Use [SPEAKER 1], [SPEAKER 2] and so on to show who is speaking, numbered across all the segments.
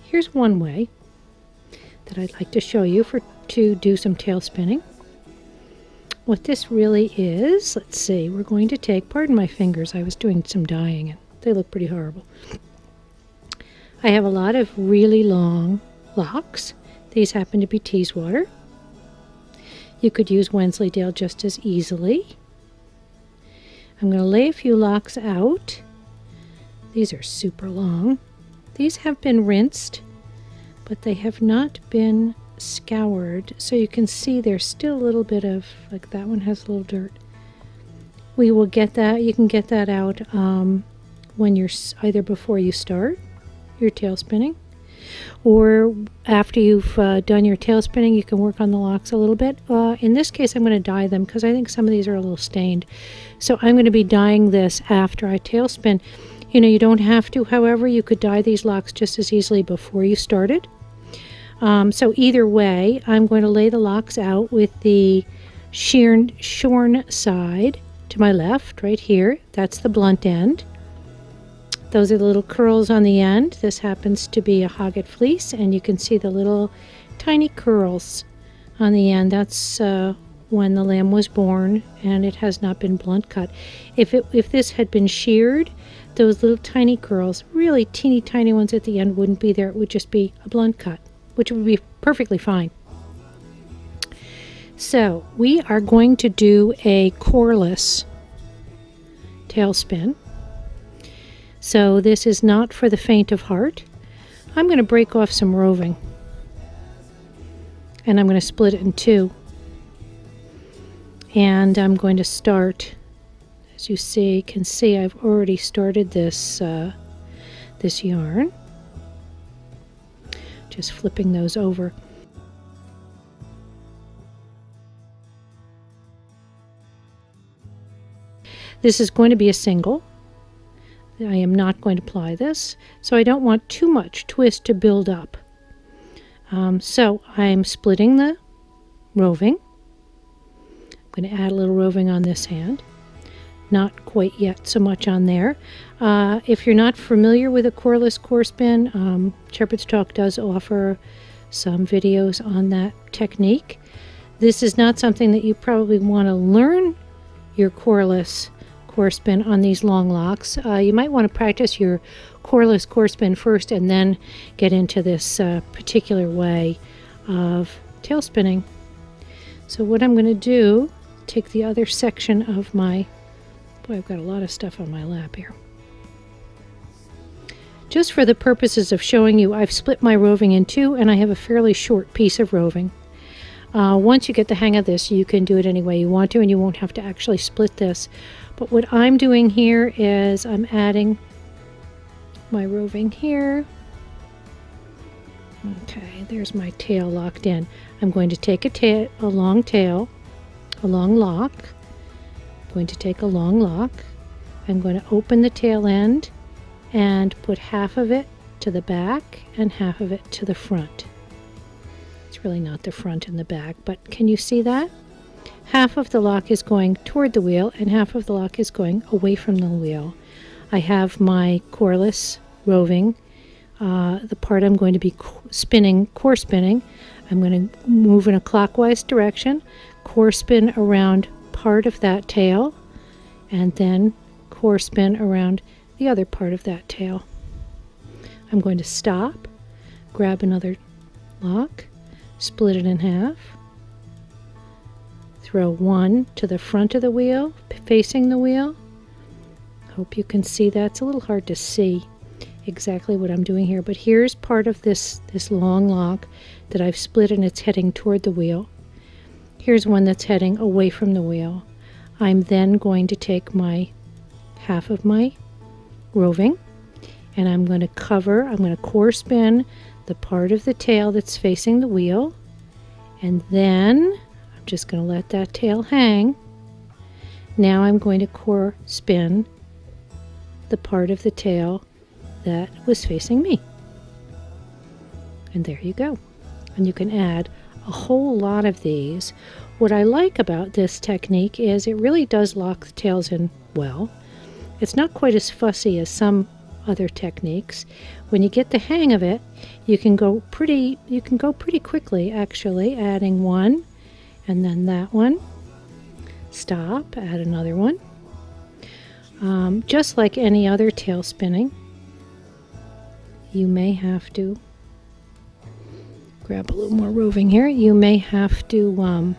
[SPEAKER 1] here's one way that I'd like to show you to do some tail spinning. What this really is, let's see, we're going to take, pardon my fingers, I was doing some dyeing and they look pretty horrible. I have a lot of really long locks. These happen to be Teeswater. You could use Wensleydale just as easily. I'm going to lay a few locks out. These are super long. These have been rinsed, but they have not been scoured, so you can see there's still a little bit of, like that one has a little dirt. We will get that, you can get that out when you're either before you start your tail spinning, or after you've done your tail spinning. You can work on the locks a little bit. In this case, I'm going to dye them because I think some of these are a little stained. So I'm going to be dyeing this after I tail spin. You know, you don't have to, however, you could dye these locks just as easily before you started. So either way, I'm going to lay the locks out with the shorn side to my left, right here. That's the blunt end. Those are the little curls on the end. This happens to be a Hogget fleece, and you can see the little tiny curls on the end. That's when the lamb was born, and it has not been blunt cut. If this had been sheared, those little tiny curls, really teeny tiny ones at the end, wouldn't be there. It would just be a blunt cut, which would be perfectly fine. So we are going to do a coreless tailspin. So this is not for the faint of heart. I'm going to break off some roving, and I'm going to split it in two. And I'm going to start, as you can see I've already started this this yarn. Just flipping those over. This is going to be a single. I am not going to ply this, so I don't want too much twist to build up. So I'm splitting the roving. I'm going to add a little roving on this hand. Not quite yet so much on there. If you're not familiar with a coreless corespin, Shepherd's Talk does offer some videos on that technique. This is not something that you probably want to learn your coreless corespin on these long locks. You might want to practice your coreless corespin first and then get into this particular way of tail spinning. So what I'm going to do, take the other section of my, boy, I've got a lot of stuff on my lap here. Just for the purposes of showing you, I've split my roving in two, and I have a fairly short piece of roving. Once you get the hang of this, you can do it any way you want to, and you won't have to actually split this. But what I'm doing here is I'm adding my roving here. Okay, there's my tail locked in. I'm going to take a long tail, a long lock. I'm going to take a long lock. I'm going to open the tail end and put half of it to the back and half of it to the front. It's really not the front and the back, but can you see that? Half of the lock is going toward the wheel and half of the lock is going away from the wheel. I have my coreless roving, the part I'm going to be core spinning. I'm going to move in a clockwise direction, core spin around part of that tail, and then core spin around the other part of that tail. I'm going to stop, grab another lock, split it in half, throw one to the front of the wheel, facing the wheel. Hope you can see that. It's a little hard to see exactly what I'm doing here, but here's part of this long lock that I've split and it's heading toward the wheel. Here's one that's heading away from the wheel. I'm then going to take my half of my roving and I'm going to core spin the part of the tail that's facing the wheel, and then I'm just going to let that tail hang. Now I'm going to core spin the part of the tail that was facing me. And there you go. And you can add a whole lot of these. What I like about this technique is it really does lock the tails in well. It's not quite as fussy as some other techniques. When you get the hang of it, you can go pretty quickly, actually, adding one and then that one. Stop, add another one. Just like any other tail spinning, you may have to grab a little more roving here. You may have to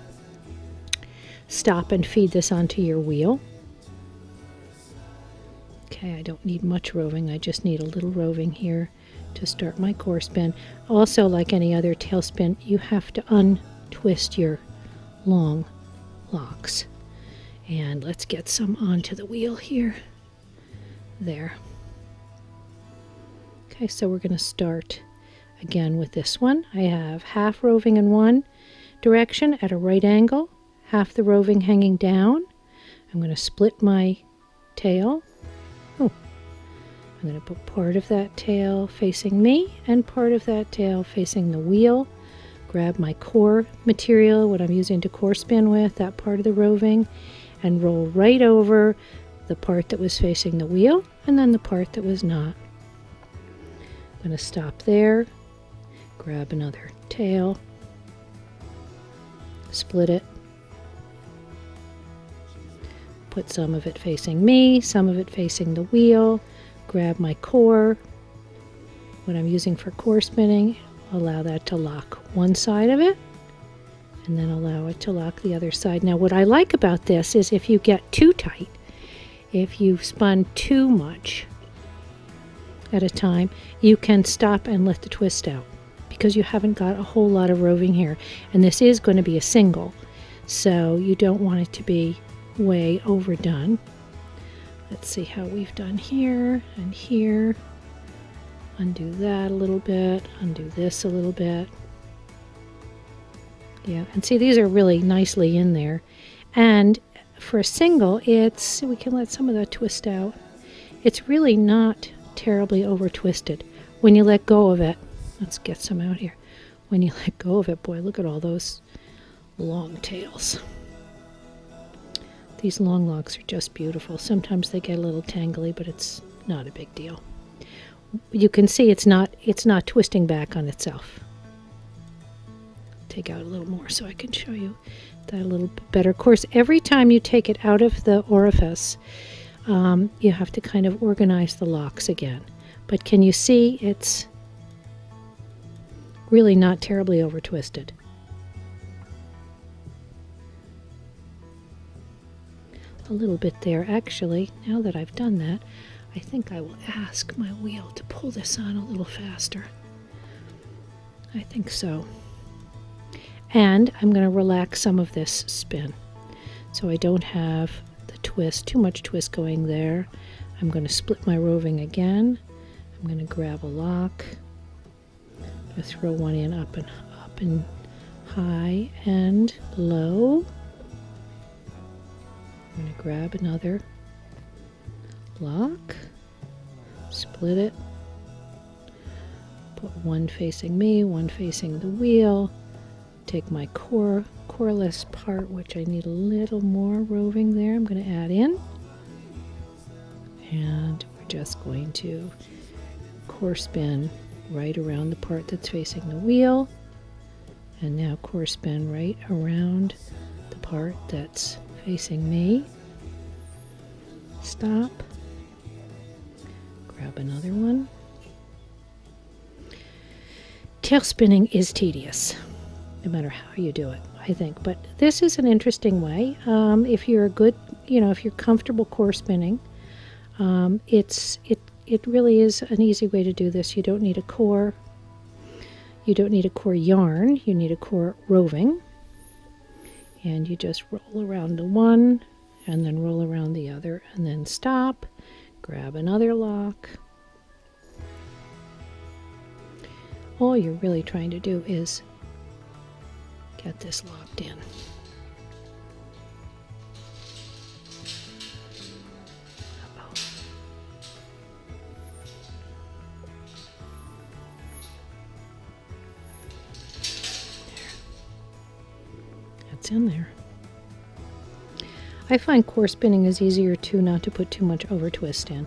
[SPEAKER 1] stop and feed this onto your wheel. Okay, I don't need much roving, I just need a little roving here to start my core spin. Also, like any other tail spin, you have to untwist your long locks. And let's get some onto the wheel here. There. Okay, so we're going to start again with this one. I have half roving in one direction at a right angle, half the roving hanging down. I'm going to split my tail. Oh, I'm going to put part of that tail facing me and part of that tail facing the wheel. Grab my core material, what I'm using to core spin with, that part of the roving, and roll right over the part that was facing the wheel and then the part that was not. I'm going to stop there, grab another tail, split it, put some of it facing me, some of it facing the wheel, grab my core, what I'm using for core spinning, allow that to lock one side of it, and then allow it to lock the other side. Now what I like about this is if you get too tight, if you've spun too much at a time, you can stop and let the twist out because you haven't got a whole lot of roving here. And this is going to be a single, so you don't want it to be way overdone. Let's see how we've done here and here. Undo that a little bit, undo this a little bit. Yeah, and see, these are really nicely in there. And for a single, we can let some of that twist out. It's really not terribly over twisted. When you let go of it, let's get some out here. When you let go of it, boy, look at all those long tails. These long locks are just beautiful. Sometimes they get a little tangly, but it's not a big deal. You can see it's not twisting back on itself. Take out a little more so I can show you that a little bit better. Of course, every time you take it out of the orifice, you have to kind of organize the locks again. But can you see it's really not terribly over twisted? A little bit there. Actually, now that I've done that, I think I will ask my wheel to pull this on a little faster. I think so. And I'm going to relax some of this spin so I don't have the twist, too much twist going there. I'm going to split my roving again. I'm going to grab a lock. I'm going to throw one in up and high and low. I'm going to grab another lock, split it, put one facing me, one facing the wheel, take my coreless part, which I need a little more roving there, I'm going to add in, and we're just going to core spin right around the part that's facing the wheel, and now core spin right around the part that's facing me. Stop. Grab another one. Tail spinning is tedious, no matter how you do it, I think. But this is an interesting way. If you're a good, if you're comfortable core spinning, it really is an easy way to do this. You don't need a core. You don't need a core yarn. You need a core roving. And you just roll around the one, and then roll around the other, and then stop. Grab another lock. All you're really trying to do is get this locked in. Uh-oh. There. That's in there. I find core spinning is easier too, not to put too much over twist in.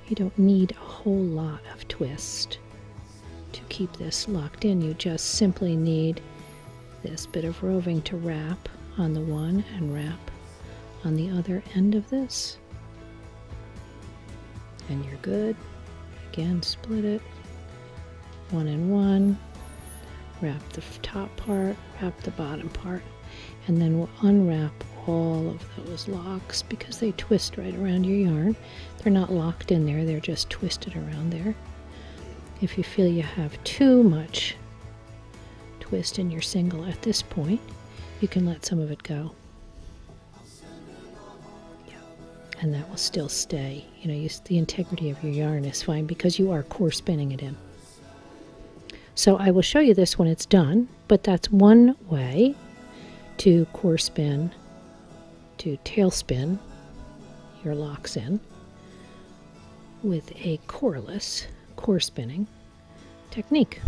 [SPEAKER 1] You don't need a whole lot of twist to keep this locked in. You just simply need this bit of roving to wrap on the one and wrap on the other end of this. And you're good. Again, split it. One and one. Wrap the top part, wrap the bottom part, and then we'll unwrap all of those locks because they twist right around your yarn. They're not locked in there, they're just twisted around there. If you feel you have too much twist in your single at this point, you can let some of it go. Yeah. And that will still stay. You know, the integrity of your yarn is fine because you are core spinning it in. So I will show you this when it's done, but that's one way to core spin, to tailspin your locks in with a coreless core spinning technique.